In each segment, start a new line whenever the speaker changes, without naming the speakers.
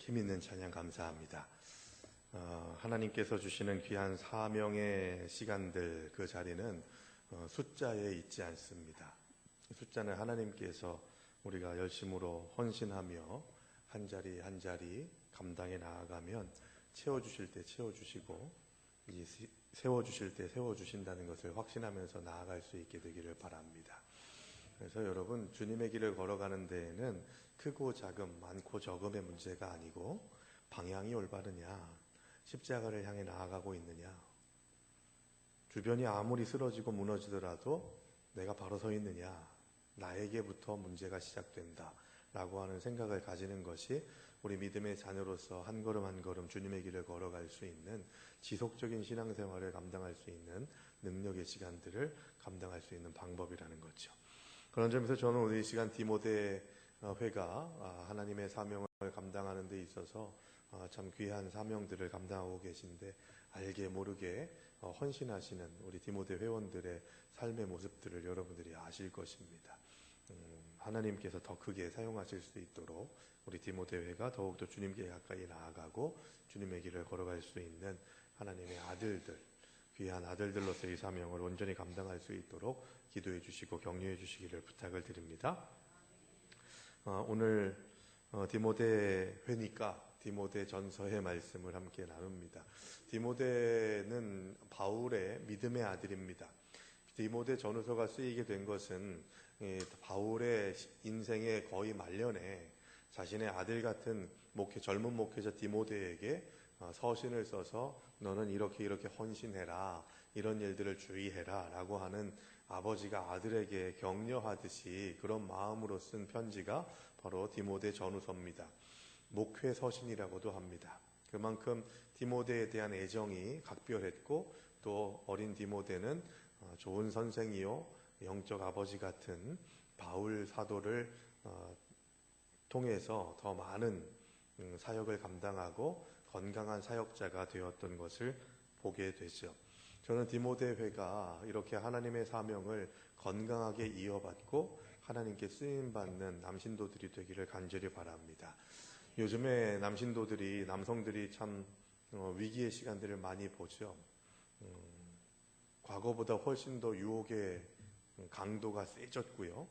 힘있는 찬양 감사합니다. 하나님께서 주시는 귀한 사명의 시간들, 그 자리는 숫자에 있지 않습니다. 숫자는 하나님께서 우리가 열심으로 헌신하며 한 자리 한 자리 감당해 나아가면 채워주실 때 채워주시고 세워주실 때 세워주신다는 것을 확신하면서 나아갈 수 있게 되기를 바랍니다. 그래서 여러분, 주님의 길을 걸어가는 데에는 크고 작음, 많고 적음의 문제가 아니고 방향이 올바르냐, 십자가를 향해 나아가고 있느냐, 주변이 아무리 쓰러지고 무너지더라도 내가 바로 서 있느냐, 나에게부터 문제가 시작된다 라고 하는 생각을 가지는 것이 우리 믿음의 자녀로서 한 걸음 한 걸음 주님의 길을 걸어갈 수 있는 지속적인 신앙생활을 감당할 수 있는 능력의 시간들을 감당할 수 있는 방법이라는 거죠. 그런 점에서 저는 오늘 이 시간 디모데 회가 하나님의 사명을 감당하는 데 있어서 참 귀한 사명들을 감당하고 계신데, 알게 모르게 헌신하시는 우리 디모데 회원들의 삶의 모습들을 여러분들이 아실 것입니다. 하나님께서 더 크게 사용하실 수 있도록 우리 디모데 회가 더욱더 주님께 가까이 나아가고 주님의 길을 걸어갈 수 있는 하나님의 아들들, 귀한 아들들로서 이 사명을 온전히 감당할 수 있도록 기도해 주시고 격려해 주시기를 부탁을 드립니다. 오늘 디모데 회니까 디모데 전서의 말씀을 함께 나눕니다. 디모데는 바울의 믿음의 아들입니다. 디모데 전후서가 쓰이게 된 것은 바울의 인생의 거의 말년에 자신의 아들 같은 젊은 목회자 디모데에게 서신을 써서 너는 이렇게 헌신해라, 이런 일들을 주의해라 라고 하는 아버지가 아들에게 격려하듯이 그런 마음으로 쓴 편지가 바로 디모데 전후서입니다. 목회 서신이라고도 합니다. 그만큼 디모데에 대한 애정이 각별했고, 또 어린 디모데는 좋은 선생이요 영적 아버지 같은 바울 사도를 통해서 더 많은 사역을 감당하고 건강한 사역자가 되었던 것을 보게 되죠. 저는 디모데 회가 이렇게 하나님의 사명을 건강하게 이어받고 하나님께 쓰임받는 남신도들이 되기를 간절히 바랍니다. 요즘에 남성들이 참 위기의 시간들을 많이 보죠. 과거보다 훨씬 더 유혹의 강도가 세졌고요.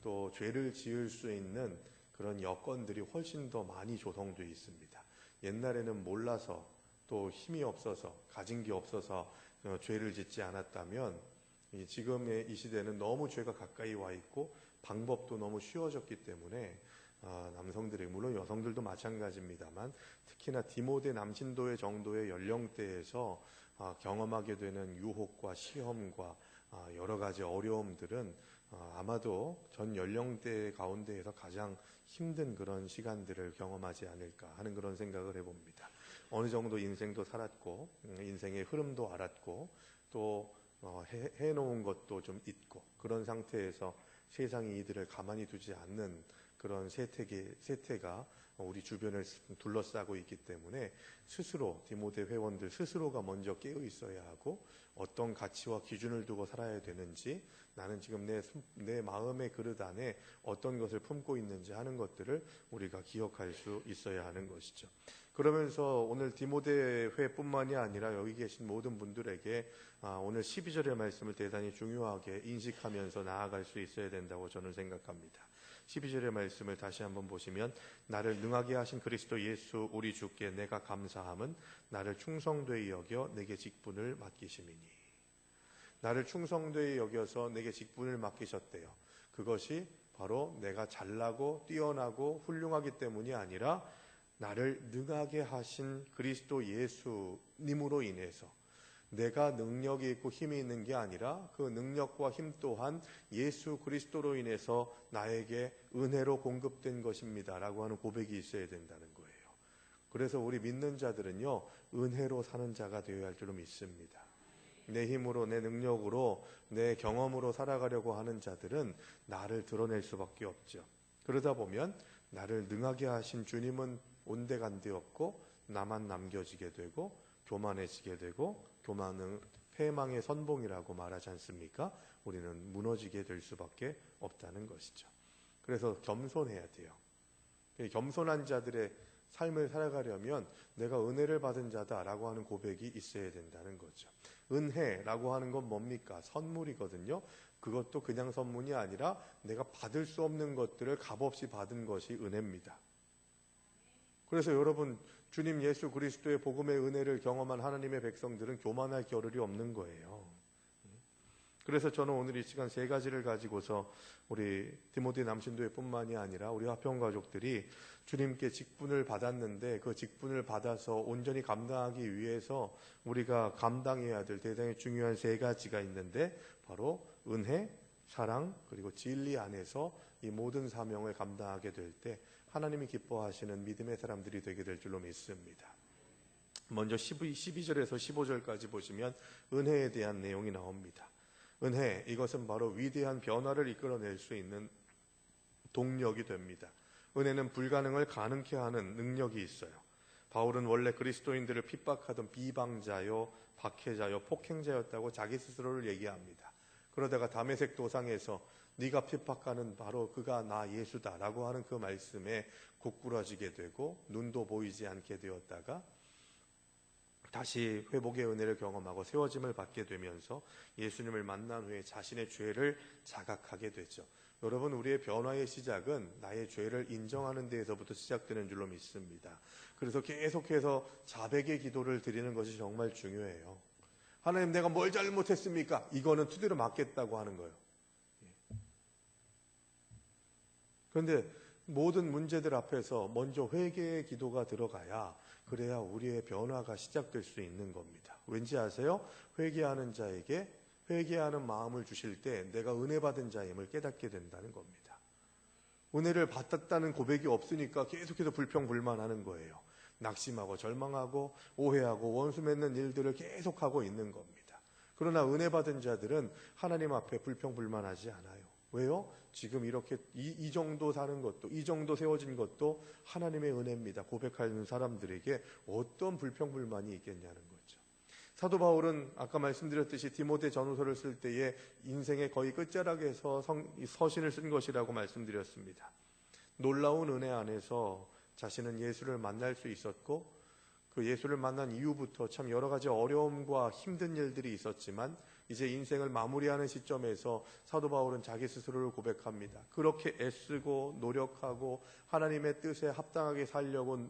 또 죄를 지을 수 있는 그런 여건들이 훨씬 더 많이 조성되어 있습니다. 옛날에는 몰라서 또 힘이 없어서 가진 게 없어서 죄를 짓지 않았다면, 지금의 이 시대는 너무 죄가 가까이 와 있고 방법도 너무 쉬워졌기 때문에 남성들이, 물론 여성들도 마찬가지입니다만, 특히나 디모데 남신도의 정도의 연령대에서 경험하게 되는 유혹과 시험과 여러 가지 어려움들은 아마도 전 연령대 가운데에서 가장 힘든 그런 시간들을 경험하지 않을까 하는 그런 생각을 해봅니다. 어느 정도 인생도 살았고 인생의 흐름도 알았고 또 해놓은 것도 좀 있고, 그런 상태에서 세상이 이들을 가만히 두지 않는 그런 세태가 우리 주변을 둘러싸고 있기 때문에 스스로, 디모데 회원들 스스로가 먼저 깨어 있어야 하고, 어떤 가치와 기준을 두고 살아야 되는지, 나는 지금 내 마음의 그릇 안에 어떤 것을 품고 있는지 하는 것들을 우리가 기억할 수 있어야 하는 것이죠. 그러면서 오늘 디모데 회뿐만이 아니라 여기 계신 모든 분들에게 오늘 12절의 말씀을 대단히 중요하게 인식하면서 나아갈 수 있어야 된다고 저는 생각합니다. 12절의 말씀을 다시 한번 보시면, 나를 능하게 하신 그리스도 예수 우리 주께 내가 감사함은 나를 충성되이 여겨 내게 직분을 맡기심이니. 나를 충성되이 여겨서 내게 직분을 맡기셨대요. 그것이 바로 내가 잘나고 뛰어나고 훌륭하기 때문이 아니라 나를 능하게 하신 그리스도 예수님으로 인해서, 내가 능력이 있고 힘이 있는 게 아니라 그 능력과 힘 또한 예수 그리스도로 인해서 나에게 은혜로 공급된 것입니다 라고 하는 고백이 있어야 된다는 거예요. 그래서 우리 믿는 자들은요, 은혜로 사는 자가 되어야 할 줄로 믿습니다. 내 힘으로, 내 능력으로, 내 경험으로 살아가려고 하는 자들은 나를 드러낼 수밖에 없죠. 그러다 보면 나를 능하게 하신 주님은 온데간데 없고 나만 남겨지게 되고 교만해지게 되고, 교만은 패망의 선봉이라고 말하지 않습니까? 우리는 무너지게 될 수밖에 없다는 것이죠. 그래서 겸손해야 돼요. 겸손한 자들의 삶을 살아가려면 내가 은혜를 받은 자다라고 하는 고백이 있어야 된다는 거죠. 은혜라고 하는 건 뭡니까? 선물이거든요. 그것도 그냥 선물이 아니라 내가 받을 수 없는 것들을 값없이 받은 것이 은혜입니다. 그래서 여러분, 주님 예수 그리스도의 복음의 은혜를 경험한 하나님의 백성들은 교만할 겨를이 없는 거예요. 그래서 저는 오늘 이 시간 세 가지를 가지고서 우리 디모데 남신도회 뿐만이 아니라 우리 화평 가족들이 주님께 직분을 받았는데 그 직분을 받아서 온전히 감당하기 위해서 우리가 감당해야 될 대단히 중요한 세 가지가 있는데 바로 은혜, 사랑, 그리고 진리 안에서 이 모든 사명을 감당하게 될 때 하나님이 기뻐하시는 믿음의 사람들이 되게 될 줄로 믿습니다. 먼저 12절에서 15절까지 보시면 은혜에 대한 내용이 나옵니다. 은혜, 이것은 바로 위대한 변화를 이끌어낼 수 있는 동력이 됩니다. 은혜는 불가능을 가능케 하는 능력이 있어요. 바울은 원래 그리스도인들을 핍박하던 비방자요, 박해자요, 폭행자였다고 자기 스스로를 얘기합니다. 그러다가 다메섹 도상에서 네가 핍박하는 바로 그가 나 예수다라고 하는 그 말씀에 고꾸라지게 되고 눈도 보이지 않게 되었다가 다시 회복의 은혜를 경험하고 세워짐을 받게 되면서 예수님을 만난 후에 자신의 죄를 자각하게 되죠. 여러분, 우리의 변화의 시작은 나의 죄를 인정하는 데에서부터 시작되는 줄로 믿습니다. 그래서 계속해서 자백의 기도를 드리는 것이 정말 중요해요. 하나님, 내가 뭘 잘못했습니까? 이거는 투대로 맞겠다고 하는 거예요. 그런데 모든 문제들 앞에서 먼저 회개의 기도가 들어가야 그래야 우리의 변화가 시작될 수 있는 겁니다. 왠지 아세요? 회개하는 자에게 회개하는 마음을 주실 때 내가 은혜 받은 자임을 깨닫게 된다는 겁니다. 은혜를 받았다는 고백이 없으니까 계속해서 불평불만하는 거예요. 낙심하고 절망하고 오해하고 원수 맺는 일들을 계속하고 있는 겁니다. 그러나 은혜 받은 자들은 하나님 앞에 불평불만하지 않아요. 왜요? 지금 이렇게 이 정도 사는 것도, 이 정도 세워진 것도 하나님의 은혜입니다. 고백하는 사람들에게 어떤 불평불만이 있겠냐는 거죠. 사도 바울은 아까 말씀드렸듯이 디모데 전후서를 쓸 때에 인생의 거의 끝자락에서 서신을 쓴 것이라고 말씀드렸습니다. 놀라운 은혜 안에서 자신은 예수를 만날 수 있었고 그 예수를 만난 이후부터 참 여러 가지 어려움과 힘든 일들이 있었지만 이제 인생을 마무리하는 시점에서 사도 바울은 자기 스스로를 고백합니다. 그렇게 애쓰고 노력하고 하나님의 뜻에 합당하게 살려고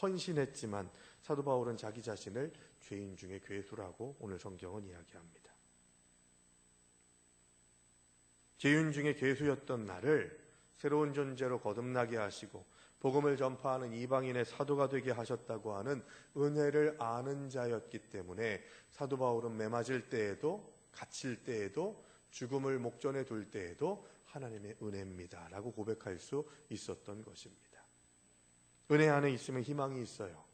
헌신했지만 사도 바울은 자기 자신을 죄인 중에 괴수라고 오늘 성경은 이야기합니다. 죄인 중에 괴수였던 나를 새로운 존재로 거듭나게 하시고 복음을 전파하는 이방인의 사도가 되게 하셨다고 하는 은혜를 아는 자였기 때문에 사도 바울은 매맞을 때에도 갇힐 때에도 죽음을 목전에 둘 때에도 하나님의 은혜입니다 라고 고백할 수 있었던 것입니다. 은혜 안에 있으면 희망이 있어요.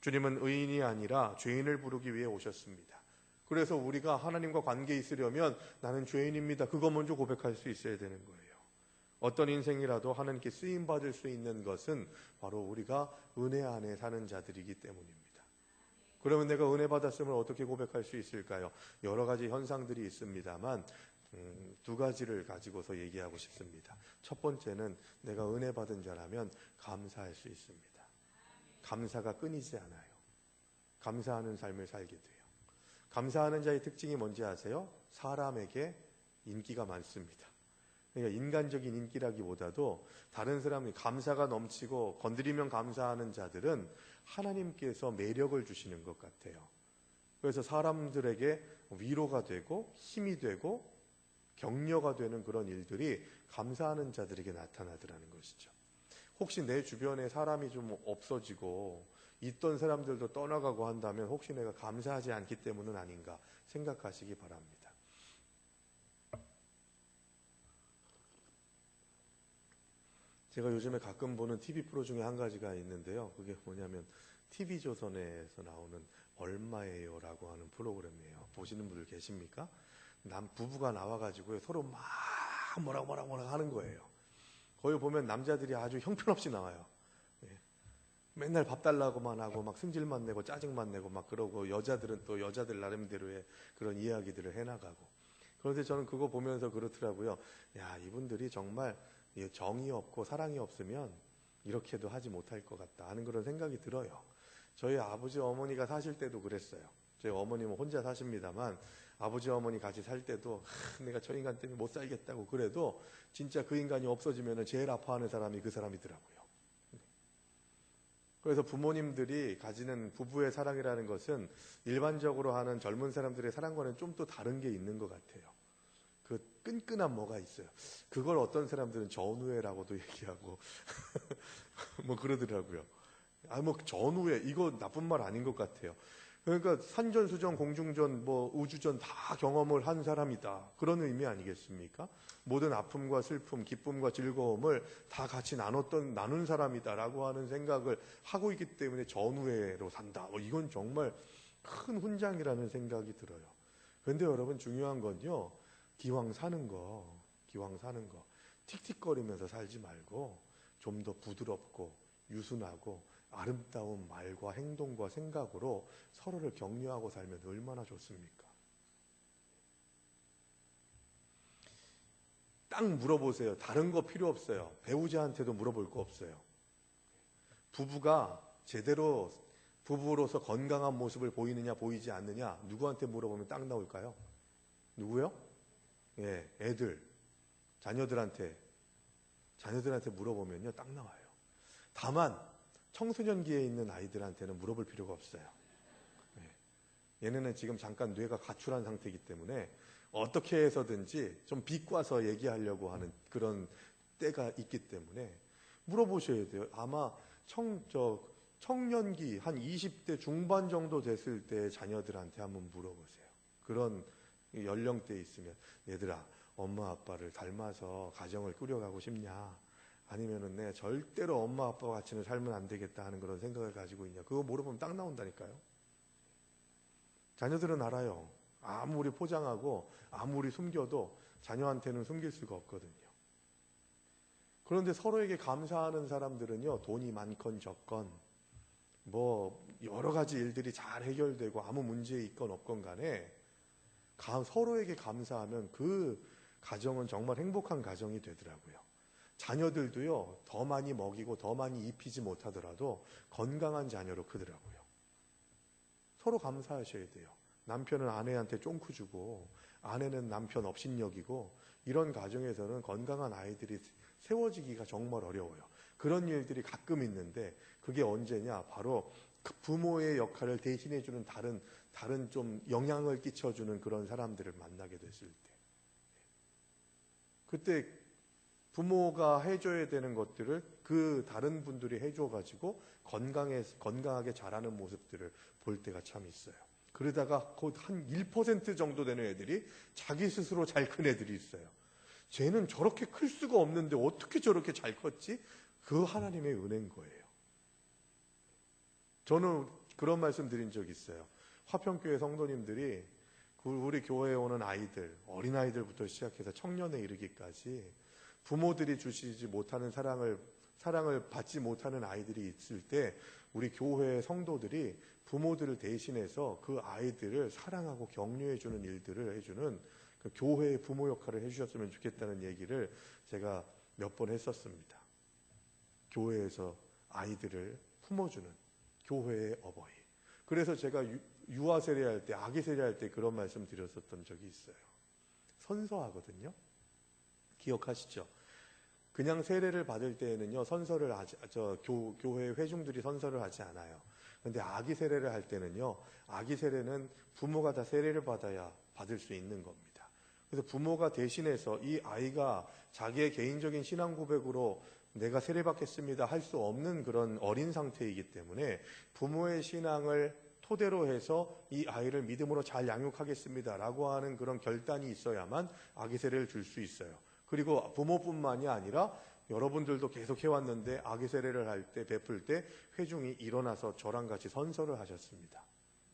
주님은 의인이 아니라 죄인을 부르기 위해 오셨습니다. 그래서 우리가 하나님과 관계 있으려면 나는 죄인입니다, 그거 먼저 고백할 수 있어야 되는 거예요. 어떤 인생이라도 하나님께 쓰임받을 수 있는 것은 바로 우리가 은혜 안에 사는 자들이기 때문입니다. 그러면 내가 은혜 받았음을 어떻게 고백할 수 있을까요? 여러 가지 현상들이 있습니다만 두 가지를 가지고서 얘기하고 싶습니다. 첫 번째는 내가 은혜 받은 자라면 감사할 수 있습니다. 감사가 끊이지 않아요. 감사하는 삶을 살게 돼요. 감사하는 자의 특징이 뭔지 아세요? 사람에게 인기가 많습니다. 그러니까 인간적인 인기라기보다도 다른 사람이 감사가 넘치고 건드리면 감사하는 자들은 하나님께서 매력을 주시는 것 같아요. 그래서 사람들에게 위로가 되고 힘이 되고 격려가 되는 그런 일들이 감사하는 자들에게 나타나더라는 것이죠. 혹시 내 주변에 사람이 좀 없어지고 있던 사람들도 떠나가고 한다면 혹시 내가 감사하지 않기 때문은 아닌가 생각하시기 바랍니다. 제가 요즘에 가끔 보는 TV 프로 중에 한 가지가 있는데요. 그게 뭐냐면 TV조선에서 나오는 얼마예요 라고 하는 프로그램이에요. 보시는 분들 계십니까? 부부가 나와가지고 서로 막 뭐라고 하는 거예요. 거기 보면 남자들이 아주 형편없이 나와요. 맨날 밥 달라고만 하고 막 승질만 내고 짜증만 내고 막 그러고 여자들은 또 여자들 나름대로의 그런 이야기들을 해나가고. 그런데 저는 그거 보면서 그렇더라고요. 야, 이분들이 정말 정이 없고 사랑이 없으면 이렇게도 하지 못할 것 같다 하는 그런 생각이 들어요. 저희 아버지 어머니가 사실 때도 그랬어요. 저희 어머님은 혼자 사십니다만 아버지 어머니 같이 살 때도 내가 저 인간 때문에 못 살겠다고 그래도 진짜 그 인간이 없어지면 제일 아파하는 사람이 그 사람이더라고요. 그래서 부모님들이 가지는 부부의 사랑이라는 것은 일반적으로 하는 젊은 사람들의 사랑과는 좀 또 다른 게 있는 것 같아요. 그 끈끈한 뭐가 있어요. 그걸 어떤 사람들은 전우애라고도 얘기하고 뭐 그러더라고요. 뭐 전우애 이거 나쁜 말 아닌 것 같아요. 그러니까 산전수전 공중전 뭐 우주전 다 경험을 한 사람이다 그런 의미 아니겠습니까? 모든 아픔과 슬픔 기쁨과 즐거움을 다 같이 나눈 사람이다라고 하는 생각을 하고 있기 때문에 전우애로 산다 이건 정말 큰 훈장이라는 생각이 들어요. 그런데 여러분 중요한 건요, 기왕 사는 거 틱틱거리면서 살지 말고 좀 더 부드럽고 유순하고 아름다운 말과 행동과 생각으로 서로를 격려하고 살면 얼마나 좋습니까? 딱 물어보세요. 다른 거 필요 없어요. 배우자한테도 물어볼 거 없어요. 부부가 제대로 부부로서 건강한 모습을 보이느냐 보이지 않느냐 누구한테 물어보면 딱 나올까요? 누구요? 예, 애들, 자녀들한테 물어보면요 딱 나와요. 다만 청소년기에 있는 아이들한테는 물어볼 필요가 없어요. 얘네는 지금 잠깐 뇌가 가출한 상태이기 때문에 어떻게 해서든지 좀 비꼬아서 얘기하려고 하는 그런 때가 있기 때문에 물어보셔야 돼요. 아마 청년기 한 20대 중반 정도 됐을 때 자녀들한테 한번 물어보세요. 그런 연령대에 있으면 얘들아 엄마 아빠를 닮아서 가정을 꾸려가고 싶냐? 아니면은 내 절대로 엄마 아빠와 같이는 살면 안 되겠다 하는 그런 생각을 가지고 있냐? 그거 물어보면 딱 나온다니까요. 자녀들은 알아요. 아무리 포장하고 아무리 숨겨도 자녀한테는 숨길 수가 없거든요. 그런데 서로에게 감사하는 사람들은요, 돈이 많건 적건 뭐 여러 가지 일들이 잘 해결되고 아무 문제 있건 없건 간에 서로에게 감사하면 그 가정은 정말 행복한 가정이 되더라고요. 자녀들도요, 더 많이 먹이고 더 많이 입히지 못하더라도 건강한 자녀로 크더라고요. 서로 감사하셔야 돼요. 남편은 아내한테 쫑크 주고 아내는 남편 업신여기고 이런 가정에서는 건강한 아이들이 세워지기가 정말 어려워요. 그런 일들이 가끔 있는데 그게 언제냐? 바로 그 부모의 역할을 대신해주는 다른 좀 영향을 끼쳐주는 그런 사람들을 만나게 됐을 때, 그때 부모가 해줘야 되는 것들을 그 다른 분들이 해줘가지고 건강하게 자라는 모습들을 볼 때가 참 있어요. 그러다가 곧 한 1% 정도 되는 애들이 자기 스스로 잘 큰 애들이 있어요. 쟤는 저렇게 클 수가 없는데 어떻게 저렇게 잘 컸지? 그 하나님의 은혜인 거예요. 저는 그런 말씀 드린 적이 있어요. 화평교회 성도님들이 우리 교회에 오는 아이들, 어린아이들부터 시작해서 청년에 이르기까지 부모들이 주시지 못하는 사랑을 받지 못하는 아이들이 있을 때 우리 교회의 성도들이 부모들을 대신해서 그 아이들을 사랑하고 격려해주는 일들을 해주는 그 교회의 부모 역할을 해주셨으면 좋겠다는 얘기를 제가 몇 번 했었습니다. 교회에서 아이들을 품어주는 교회의 어버이. 그래서 제가 유아 세례할 때, 아기 세례할 때 그런 말씀 드렸었던 적이 있어요. 선서하거든요. 기억하시죠? 그냥 세례를 받을 때에는요, 선서를 교회 회중들이 선서를 하지 않아요. 그런데 아기 세례를 할 때는요, 아기 세례는 부모가 다 세례를 받아야 받을 수 있는 겁니다. 그래서 부모가 대신해서 이 아이가 자기의 개인적인 신앙 고백으로 내가 세례 받겠습니다 할 수 없는 그런 어린 상태이기 때문에 부모의 신앙을 토대로 해서 이 아이를 믿음으로 잘 양육하겠습니다라고 하는 그런 결단이 있어야만 아기 세례를 줄 수 있어요. 그리고 부모뿐만이 아니라 여러분들도 계속 해왔는데 아기 세례를 할 때, 베풀 때 회중이 일어나서 저랑 같이 선서를 하셨습니다.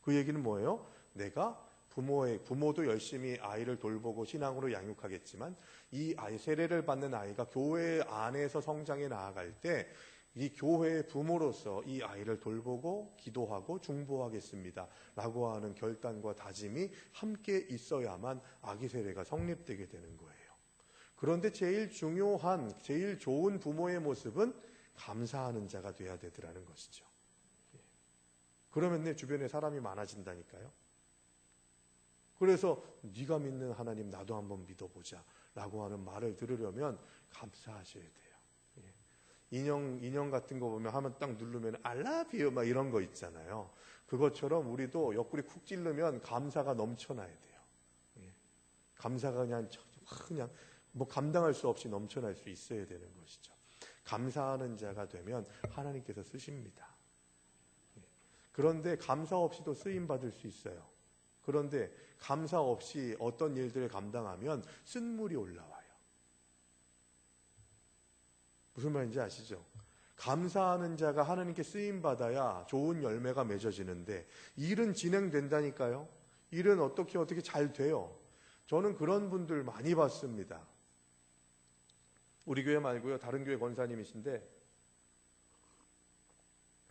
그 얘기는 뭐예요? 내가 부모도 열심히 아이를 돌보고 신앙으로 양육하겠지만 이 아이 세례를 받는 아이가 교회 안에서 성장해 나아갈 때 이 교회의 부모로서 이 아이를 돌보고 기도하고 중보하겠습니다 라고 하는 결단과 다짐이 함께 있어야만 아기 세례가 성립되게 되는 거예요. 그런데 제일 중요한, 제일 좋은 부모의 모습은 감사하는 자가 돼야 되더라는 것이죠. 그러면 내 주변에 사람이 많아진다니까요. 그래서 네가 믿는 하나님 나도 한번 믿어보자 라고 하는 말을 들으려면 감사하셔야 돼요. 인형 같은 거 보면 한번 딱 누르면 I love you 막 이런 거 있잖아요. 그것처럼 우리도 옆구리 쿡 찌르면 감사가 넘쳐나야 돼요. 감사가 그냥 뭐 감당할 수 없이 넘쳐날 수 있어야 되는 것이죠. 감사하는 자가 되면 하나님께서 쓰십니다. 그런데 감사 없이도 쓰임 받을 수 있어요. 그런데 감사 없이 어떤 일들을 감당하면 쓴물이 올라와요. 무슨 말인지 아시죠? 감사하는 자가 하나님께 쓰임 받아야 좋은 열매가 맺어지는데 일은 진행된다니까요. 일은 어떻게 잘 돼요. 저는 그런 분들 많이 봤습니다. 우리 교회 말고요, 다른 교회 권사님이신데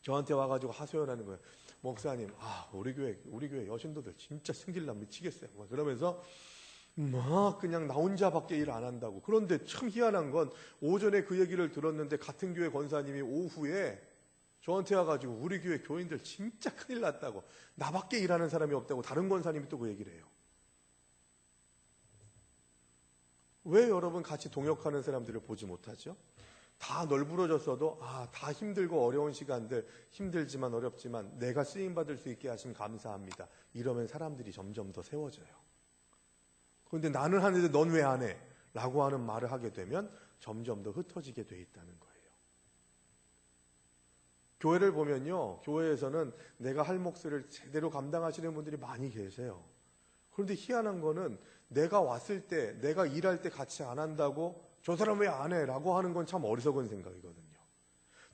저한테 와가지고 하소연하는 거예요. 목사님, 우리 교회 여신도들 진짜 승질나 미치겠어요. 그러면서 막 그냥 나 혼자밖에 일 안 한다고. 그런데 참 희한한 건 오전에 그 얘기를 들었는데 같은 교회 권사님이 오후에 저한테 와가지고 우리 교회 교인들 진짜 큰일 났다고, 나밖에 일하는 사람이 없다고 다른 권사님이 또 그 얘기를 해요. 왜 여러분 같이 동역하는 사람들을 보지 못하죠? 다 널브러졌어도 다 힘들고 어려운 시간들, 힘들지만 어렵지만 내가 쓰임받을 수 있게 하심 감사합니다. 이러면 사람들이 점점 더 세워져요. 그런데 나는 하는데 넌 왜 안 해? 라고 하는 말을 하게 되면 점점 더 흩어지게 돼 있다는 거예요. 교회를 보면요, 교회에서는 내가 할 몫을 제대로 감당하시는 분들이 많이 계세요. 그런데 희한한 거는 내가 왔을 때, 내가 일할 때 같이 안 한다고 저 사람 왜 안 해? 라고 하는 건 참 어리석은 생각이거든요.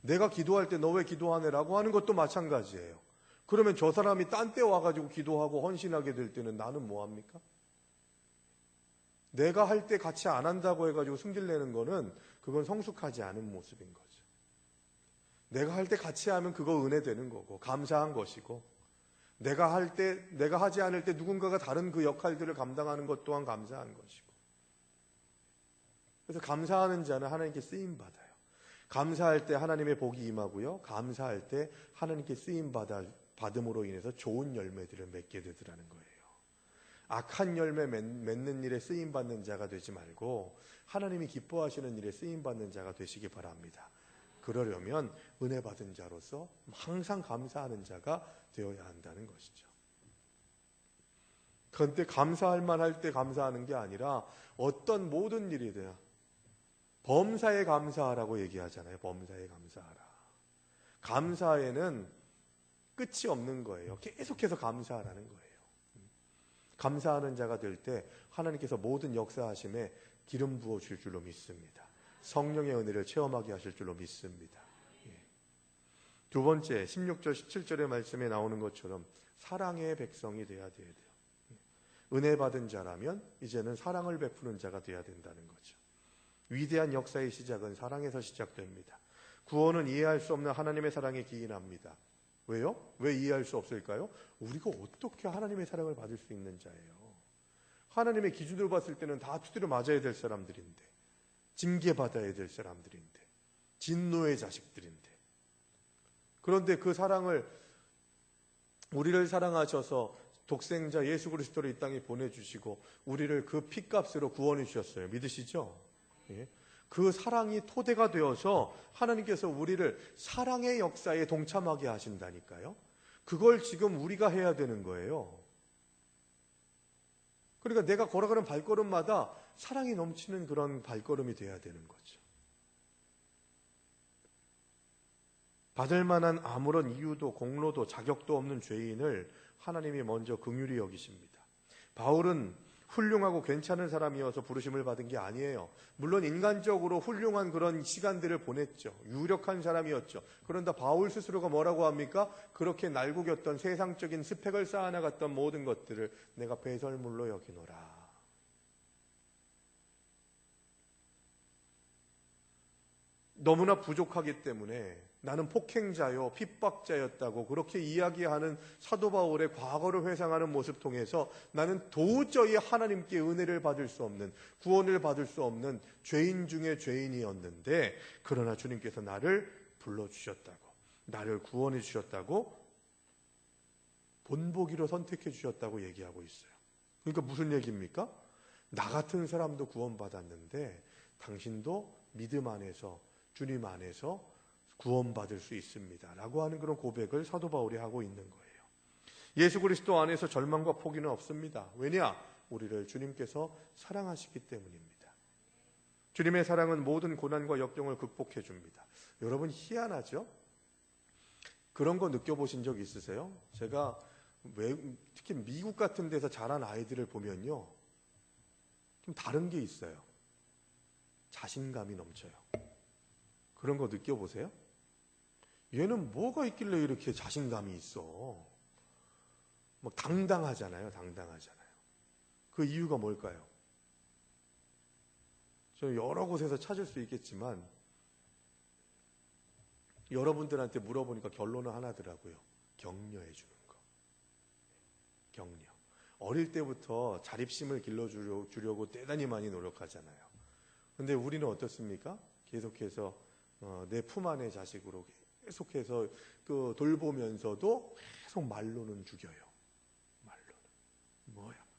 내가 기도할 때 너 왜 기도 안 해? 라고 하는 것도 마찬가지예요. 그러면 저 사람이 딴 때 와가지고 기도하고 헌신하게 될 때는 나는 뭐합니까? 내가 할 때 같이 안 한다고 해가지고 승질내는 거는 그건 성숙하지 않은 모습인 거죠. 내가 할 때 같이 하면 그거 은혜 되는 거고 감사한 것이고, 내가 할 때, 내가 하지 않을 때 누군가가 다른 그 역할들을 감당하는 것 또한 감사한 것이고. 그래서 감사하는 자는 하나님께 쓰임 받아요. 감사할 때 하나님의 복이 임하고요, 감사할 때 하나님께 쓰임 받음으로 인해서 좋은 열매들을 맺게 되더라는 거예요. 악한 열매 맺는 일에 쓰임 받는 자가 되지 말고 하나님이 기뻐하시는 일에 쓰임 받는 자가 되시기 바랍니다. 그러려면 은혜 받은 자로서 항상 감사하는 자가 되어야 한다는 것이죠. 그런데 감사할 만할 때 감사하는 게 아니라 어떤 모든 일이 돼야 범사에 감사하라고 얘기하잖아요. 범사에 감사하라. 감사에는 끝이 없는 거예요. 계속해서 감사하라는 거예요. 감사하는 자가 될 때 하나님께서 모든 역사하심에 기름 부어줄 줄로 믿습니다. 성령의 은혜를 체험하게 하실 줄로 믿습니다. 두 번째, 16절 17절의 말씀에 나오는 것처럼 사랑의 백성이 돼야 돼요. 은혜 받은 자라면 이제는 사랑을 베푸는 자가 돼야 된다는 거죠. 위대한 역사의 시작은 사랑에서 시작됩니다. 구원은 이해할 수 없는 하나님의 사랑에 기인합니다. 왜요? 왜 이해할 수 없을까요? 우리가 어떻게 하나님의 사랑을 받을 수 있는 자예요? 하나님의 기준으로 봤을 때는 다 두드려 맞아야 될 사람들인데, 징계받아야 될 사람들인데, 진노의 자식들인데, 그런데 그 사랑을, 우리를 사랑하셔서 독생자 예수 그리스도를 이 땅에 보내주시고 우리를 그 핏값으로 구원해 주셨어요. 믿으시죠? 예. 그 사랑이 토대가 되어서 하나님께서 우리를 사랑의 역사에 동참하게 하신다니까요. 그걸 지금 우리가 해야 되는 거예요. 그러니까 내가 걸어가는 발걸음마다 사랑이 넘치는 그런 발걸음이 돼야 되는 거죠. 받을 만한 아무런 이유도 공로도 자격도 없는 죄인을 하나님이 먼저 긍휼히 여기십니다. 바울은 훌륭하고 괜찮은 사람이어서 부르심을 받은 게 아니에요. 물론 인간적으로 훌륭한 그런 시간들을 보냈죠. 유력한 사람이었죠. 그런데 바울 스스로가 뭐라고 합니까? 그렇게 날구겼던 세상적인 스펙을 쌓아나갔던 모든 것들을 내가 배설물로 여기노라. 너무나 부족하기 때문에 나는 폭행자요, 핍박자였다고 그렇게 이야기하는 사도 바울의 과거를 회상하는 모습 통해서 나는 도저히 하나님께 은혜를 받을 수 없는, 구원을 받을 수 없는 죄인 중에 죄인이었는데, 그러나 주님께서 나를 불러주셨다고, 나를 구원해 주셨다고, 본보기로 선택해 주셨다고 얘기하고 있어요. 그러니까 무슨 얘기입니까? 나 같은 사람도 구원받았는데 당신도 믿음 안에서, 주님 안에서 구원받을 수 있습니다 라고 하는 그런 고백을 사도 바울이 하고 있는 거예요. 예수 그리스도 안에서 절망과 포기는 없습니다. 왜냐? 우리를 주님께서 사랑하시기 때문입니다. 주님의 사랑은 모든 고난과 역경을 극복해 줍니다. 여러분, 희한하죠? 그런 거 느껴보신 적 있으세요? 제가 특히 미국 같은 데서 자란 아이들을 보면요, 좀 다른 게 있어요. 자신감이 넘쳐요. 그런 거 느껴보세요? 얘는 뭐가 있길래 이렇게 자신감이 있어? 뭐 당당하잖아요. 그 이유가 뭘까요? 저 여러 곳에서 찾을 수 있겠지만 여러분들한테 물어보니까 결론은 하나더라고요. 격려해 주는 거. 격려. 어릴 때부터 자립심을 길러주려고 대단히 많이 노력하잖아요. 근데 우리는 어떻습니까? 계속해서 내 품 안의 자식으로 계속해서 그 돌보면서도 계속 말로는 죽여요. 말로는. 뭐야?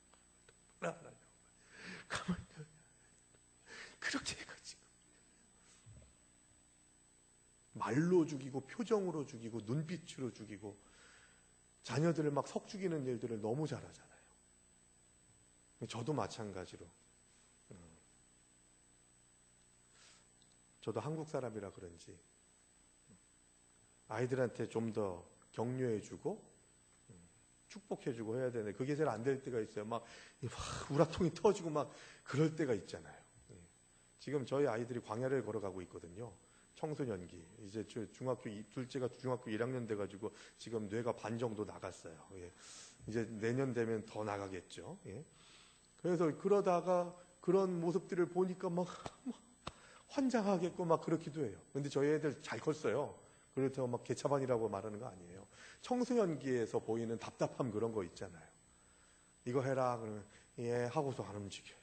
가만히 그렇게 해가지고 말로 죽이고 표정으로 죽이고 눈빛으로 죽이고 자녀들을 막 석 죽이는 일들을 너무 잘하잖아요. 저도 마찬가지로 저도 한국 사람이라 그런지 아이들한테 좀 더 격려해주고 축복해주고 해야 되는데 그게 잘 안 될 때가 있어요. 막 우라통이 터지고 막 그럴 때가 있잖아요. 지금 저희 아이들이 광야를 걸어가고 있거든요. 청소년기. 이제 둘째가 중학교 1학년 돼가지고 지금 뇌가 반 정도 나갔어요. 이제 내년 되면 더 나가겠죠. 그래서 그러다가 그런 모습들을 보니까 막 환장하겠고 막 그렇기도 해요. 근데 저희 애들 잘 컸어요. 그렇다고 막 개차반이라고 말하는 거 아니에요. 청소년기에서 보이는 답답함 그런 거 있잖아요. 이거 해라 그러면 예 하고서 안 움직여요.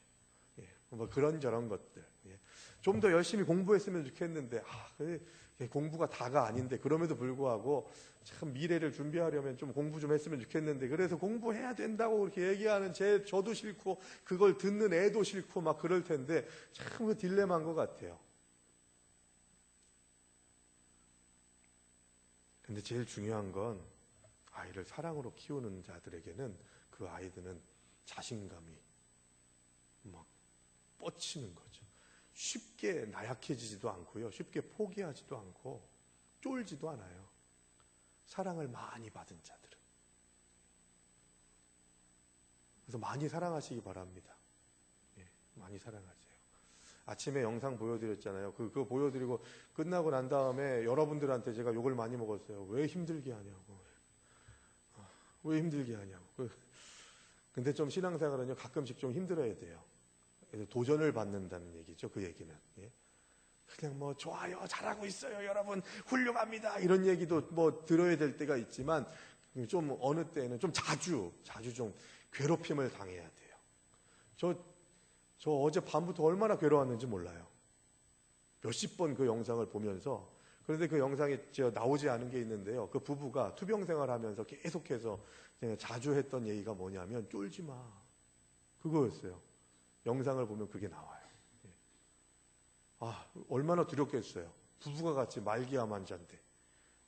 뭐 그런저런 것들. 좀 더 열심히 공부했으면 좋겠는데 공부가 다가 아닌데 그럼에도 불구하고 참 미래를 준비하려면 좀 공부 좀 했으면 좋겠는데 그래서 공부해야 된다고 그렇게 얘기하는 저도 싫고 그걸 듣는 애도 싫고 막 그럴 텐데 참 그 딜레마인 것 같아요. 근데 제일 중요한 건 아이를 사랑으로 키우는 자들에게는 그 아이들은 자신감이 막 뻗치는 거죠. 쉽게 나약해지지도 않고요. 쉽게 포기하지도 않고 쫄지도 않아요. 사랑을 많이 받은 자들은. 그래서 많이 사랑하시기 바랍니다. 많이 사랑하세요. 아침에 영상 보여드렸잖아요. 그거 보여드리고 끝나고 난 다음에 여러분들한테 제가 욕을 많이 먹었어요. 왜 힘들게 하냐고. 왜 힘들게 하냐고. 근데 좀 신앙생활은요, 가끔씩 좀 힘들어야 돼요. 도전을 받는다는 얘기죠. 그 얘기는. 그냥 뭐 좋아요, 잘하고 있어요, 여러분 훌륭합니다 이런 얘기도 뭐 들어야 될 때가 있지만 좀 어느 때는 좀 자주 좀 괴롭힘을 당해야 돼요. 저 어제 밤부터 얼마나 괴로웠는지 몰라요. 몇십 번 그 영상을 보면서. 그런데 그 영상에 나오지 않은 게 있는데요. 그 부부가 투병 생활하면서 계속해서 자주 했던 얘기가 뭐냐면 쫄지 마. 그거였어요. 영상을 보면 그게 나와요. 얼마나 두렵겠어요. 부부가 같이 말기암 환자인데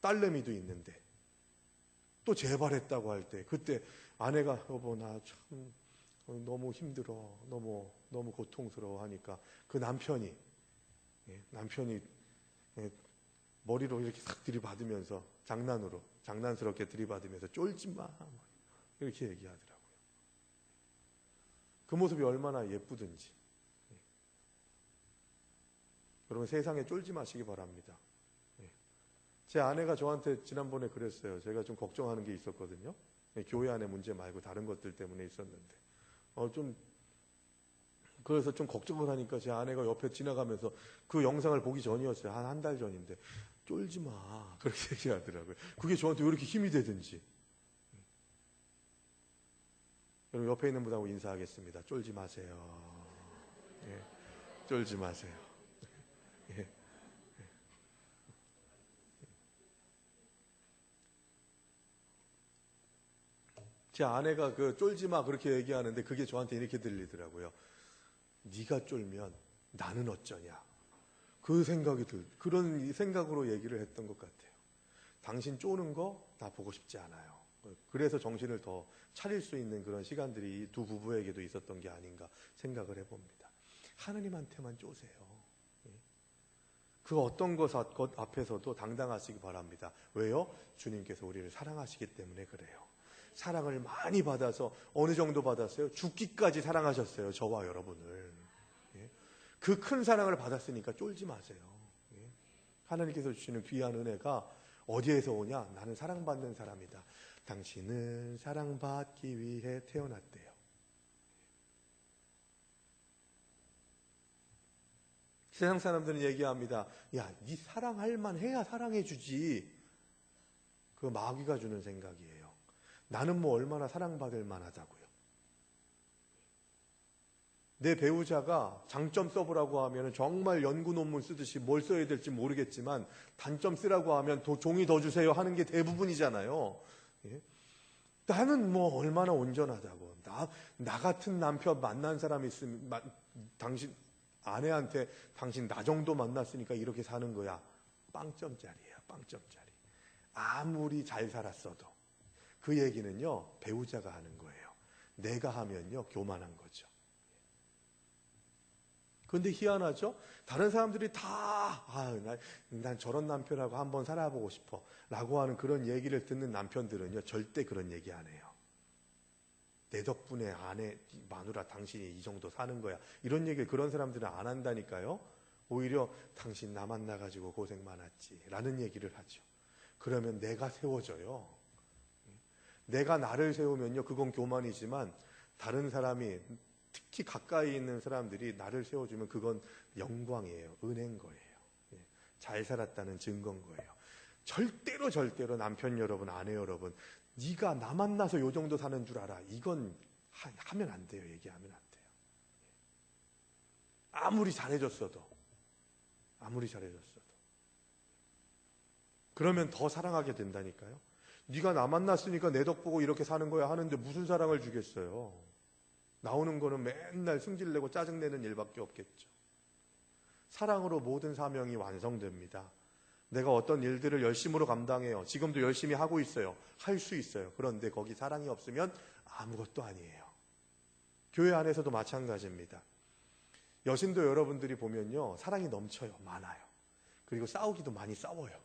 딸내미도 있는데 또 재발했다고 할 때 그때 아내가 여보 나 참 너무 힘들어 너무 고통스러워 하니까 그 남편이 머리로 이렇게 싹 들이받으면서 장난스럽게 들이받으면서 쫄지 마 이렇게 얘기하더라고요. 그 모습이 얼마나 예쁘든지. 여러분 세상에 쫄지 마시기 바랍니다. 제 아내가 저한테 지난번에 그랬어요. 제가 좀 걱정하는 게 있었거든요. 교회 안에 문제 말고 다른 것들 때문에 있었는데 그래서 좀 걱정을 하니까 제 아내가 옆에 지나가면서 그 영상을 보기 전이었어요. 한 달 전인데 쫄지 마 그렇게 얘기하더라고요. 그게 저한테 왜 이렇게 힘이 되든지. 여러분 옆에 있는 분하고 인사하겠습니다. 쫄지 마세요. 쫄지 마세요. 제 아내가 쫄지 마 그렇게 얘기하는데 그게 저한테 이렇게 들리더라고요. 네가 쫄면 나는 어쩌냐. 그런 생각으로 얘기를 했던 것 같아요. 당신 쪼는 거 나 보고 싶지 않아요. 그래서 정신을 더 차릴 수 있는 그런 시간들이 이 두 부부에게도 있었던 게 아닌가 생각을 해봅니다. 하나님한테만 쪼세요. 그 어떤 것 앞에서도 당당하시기 바랍니다. 왜요? 주님께서 우리를 사랑하시기 때문에 그래요. 사랑을 많이 받아서 어느 정도 받았어요? 죽기까지 사랑하셨어요. 저와 여러분을. 그 큰 사랑을 받았으니까 쫄지 마세요. 하나님께서 주시는 귀한 은혜가 어디에서 오냐? 나는 사랑받는 사람이다. 당신은 사랑받기 위해 태어났대요. 세상 사람들은 얘기합니다. 야, 네 사랑할 만해야 사랑해주지. 그 마귀가 주는 생각이에요. 나는 뭐 얼마나 사랑받을 만하다고요. 내 배우자가 장점 써보라고 하면 정말 연구 논문 쓰듯이 뭘 써야 될지 모르겠지만 단점 쓰라고 하면 종이 더 주세요 하는 게 대부분이잖아요. 예? 나는 뭐 얼마나 온전하다고. 나 같은 남편 만난 사람이 있으면 당신 아내한테 당신 나 정도 만났으니까 이렇게 사는 거야. 빵점짜리예요. 빵점짜리. 아무리 잘 살았어도 그 얘기는요 배우자가 하는 거예요. 내가 하면요 교만한 거죠. 그런데 희한하죠? 다른 사람들이 다 난 저런 남편하고 한번 살아보고 싶어 라고 하는 그런 얘기를 듣는 남편들은요 절대 그런 얘기 안 해요. 내 덕분에 아내 마누라 당신이 이 정도 사는 거야 이런 얘기를 그런 사람들은 안 한다니까요. 오히려 당신 나 만나가지고 고생 많았지 라는 얘기를 하죠. 그러면 내가 세워져요. 내가 나를 세우면요 그건 교만이지만 다른 사람이 특히 가까이 있는 사람들이 나를 세워주면 그건 영광이에요. 은혜인 거예요. 잘 살았다는 증거인 거예요. 절대로 남편 여러분, 아내 여러분, 네가 나 만나서 요 정도 사는 줄 알아. 이건 하면 안 돼요. 얘기하면 안 돼요. 아무리 잘해줬어도. 그러면 더 사랑하게 된다니까요. 네가 나 만났으니까 내 덕 보고 이렇게 사는 거야 하는데 무슨 사랑을 주겠어요. 나오는 거는 맨날 승질내고 짜증내는 일밖에 없겠죠. 사랑으로 모든 사명이 완성됩니다. 내가 어떤 일들을 열심으로 감당해요. 지금도 열심히 하고 있어요. 할 수 있어요. 그런데 거기 사랑이 없으면 아무것도 아니에요. 교회 안에서도 마찬가지입니다. 여신도 여러분들이 보면요. 사랑이 넘쳐요. 많아요. 그리고 싸우기도 많이 싸워요.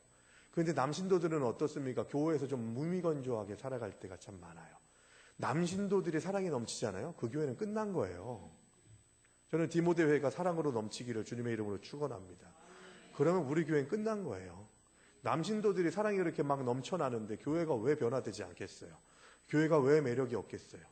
그런데 남신도들은 어떻습니까? 교회에서 좀 무미건조하게 살아갈 때가 참 많아요. 남신도들이 사랑이 넘치잖아요. 그 교회는 끝난 거예요. 저는 디모데회가 사랑으로 넘치기를 주님의 이름으로 축원합니다. 그러면 우리 교회는 끝난 거예요. 남신도들이 사랑이 이렇게 막 넘쳐나는데 교회가 왜 변화되지 않겠어요? 교회가 왜 매력이 없겠어요?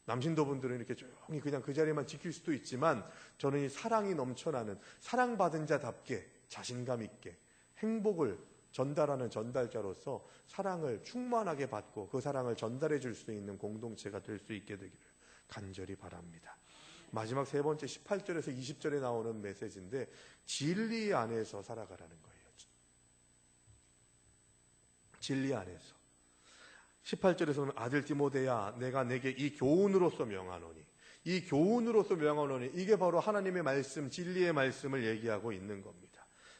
남신도분들은 이렇게 조용히 그냥 그 자리만 지킬 수도 있지만 저는 이 사랑이 넘쳐나는 사랑받은 자답게 자신감 있게 행복을 전달하는 전달자로서 사랑을 충만하게 받고 그 사랑을 전달해 줄 수 있는 공동체가 될 수 있게 되기를 간절히 바랍니다. 마지막 세 번째 18절에서 20절에 나오는 메시지인데 진리 안에서 살아가라는 거예요. 진리 안에서. 18절에서는 아들 디모데야 내가 내게 이 교훈으로서 명하노니 이 교훈으로서 명하노니 이게 바로 하나님의 말씀 진리의 말씀을 얘기하고 있는 겁니다.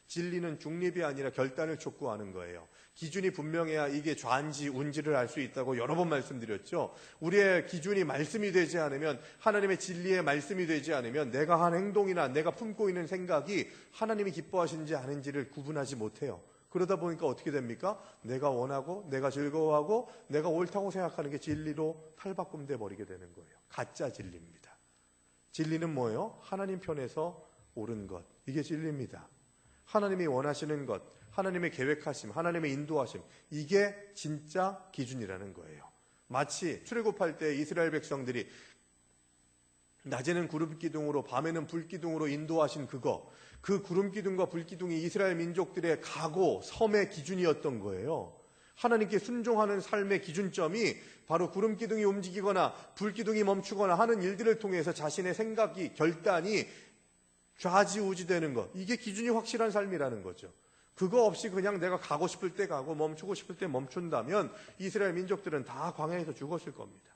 진리는 중립이 아니라 결단을 촉구하는 거예요. 기준이 분명해야 이게 좌인지 운지를 알 수 있다고 여러 번 말씀드렸죠. 우리의 기준이 말씀이 되지 않으면 하나님의 진리의 말씀이 되지 않으면 내가 한 행동이나 내가 품고 있는 생각이 하나님이 기뻐하시는지 아닌지를 구분하지 못해요. 그러다 보니까 어떻게 됩니까? 내가 원하고 내가 즐거워하고 내가 옳다고 생각하는 게 진리로 탈바꿈돼 버리게 되는 거예요. 가짜 진리입니다. 진리는 뭐예요? 하나님 편에서 옳은 것. 이게 진리입니다. 하나님이 원하시는 것, 하나님의 계획하심, 하나님의 인도하심, 이게 진짜 기준이라는 거예요. 마치 출애굽할 때 이스라엘 백성들이 낮에는 구름 기둥으로 밤에는 불 기둥으로 인도하신 그거, 그 구름 기둥과 불 기둥이 이스라엘 민족들의 각오, 섬의 기준이었던 거예요. 하나님께 순종하는 삶의 기준점이 바로 구름 기둥이 움직이거나 불 기둥이 멈추거나 하는 일들을 통해서 자신의 생각이, 결단이 좌지우지되는 것, 이게 기준이 확실한 삶이라는 거죠. 그거 없이 그냥 내가 가고 싶을 때 가고 멈추고 싶을 때 멈춘다면 이스라엘 민족들은 다 광야에서 죽었을 겁니다.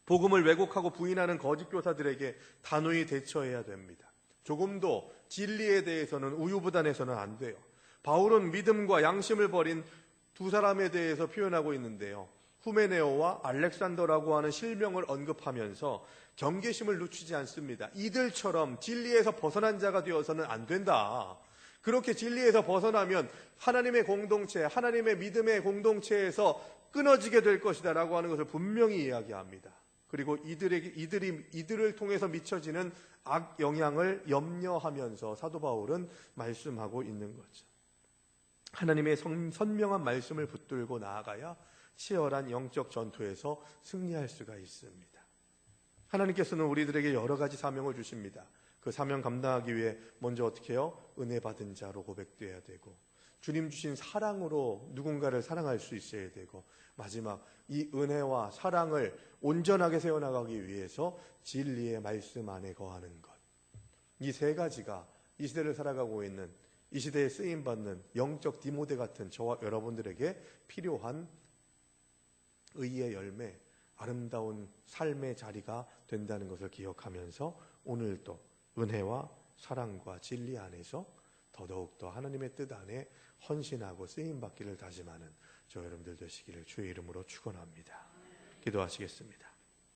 복음을 왜곡하고 부인하는 거짓 교사들에게 단호히 대처해야 됩니다. 조금도 진리에 대해서는 우유부단해서는 안 돼요. 바울은 믿음과 양심을 버린 두 사람에 대해서 표현하고 있는데요. 후메네오와 알렉산더라고 하는 실명을 언급하면서 경계심을 늦추지 않습니다. 이들처럼 진리에서 벗어난 자가 되어서는 안 된다. 그렇게 진리에서 벗어나면 하나님의 공동체, 하나님의 믿음의 공동체에서 끊어지게 될 것이다 라고 하는 것을 분명히 이야기합니다. 그리고 이들을 통해서 미쳐지는 악 영향을 염려하면서 사도 바울은 말씀하고 있는 거죠. 하나님의 선명한 말씀을 붙들고 나아가야 치열한 영적 전투에서 승리할 수가 있습니다. 하나님께서는 우리들에게 여러 가지 사명을 주십니다. 그 사명 감당하기 위해 먼저 어떻게 해요? 은혜 받은 자로 고백돼야 되고, 주님 주신 사랑으로 누군가를 사랑할 수 있어야 되고, 마지막 이 은혜와 사랑을 온전하게 세워나가기 위해서 진리의 말씀 안에 거하는 것. 이 세 가지가 이 시대를 살아가고 있는, 이 시대에 쓰임받는 영적 디모데 같은 저와 여러분들에게 필요한 의의 열매, 아름다운 삶의 자리가 된다는 것을 기억하면서 오늘도 은혜와 사랑과 진리 안에서 더더욱더 하나님의 뜻 안에 헌신하고 쓰임받기를 다짐하는 저 여러분들 되시기를 주의 이름으로 축원합니다. 기도하시겠습니다.